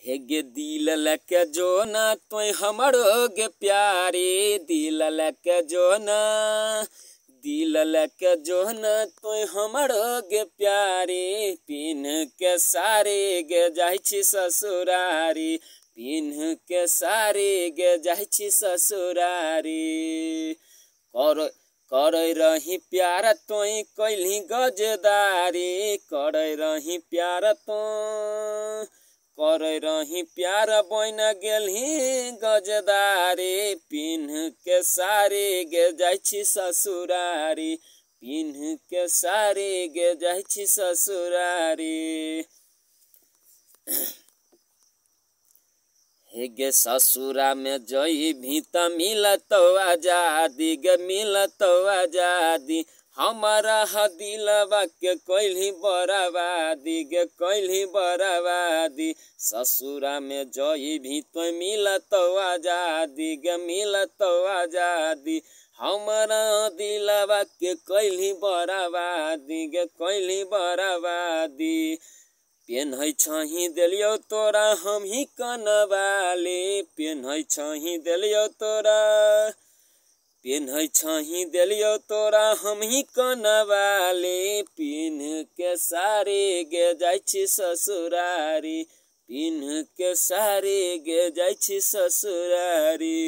हेगे दिल लके जो ना तोय हमरो गे प्यारे दिल लके जो ना दिल लके जो ना तोय हमरो गे प्यारे पिन्ह के सारे गे जाइ छी ससुरारी पिन्ह के सारे गे जाइ छी ससुरारी करे रही प्यार तोय कैली गजदारी करे रही प्यार तो करे रही प्यार बन गेलही गजदारी पिन्ह के सारे गे जाइ छी ससुरारी पिन्ह के सारे गे जाइ छी ससुरारी। हेगे ससुरा में जई भी त मिलत आजादी गे मिलत आजादी हमारा दिलवा के कैली बराबादी गे कैली बराबादी ससुरा में जई भी तो मिलत आजादी गे मिलत आजादी हमारा दिलवा के कैली बराबादी गे कैली बराबादी पेन्है छही देलियो तोरा हम ही कनवाले पेन्है छही देलियो तोरा पेन्है छही देलियो तोरा हम ही कनवाले पिन्ह के सारे गे जाइ छी ससुरारी पिन्ह के सारे गे जाइ छी ससुरारी।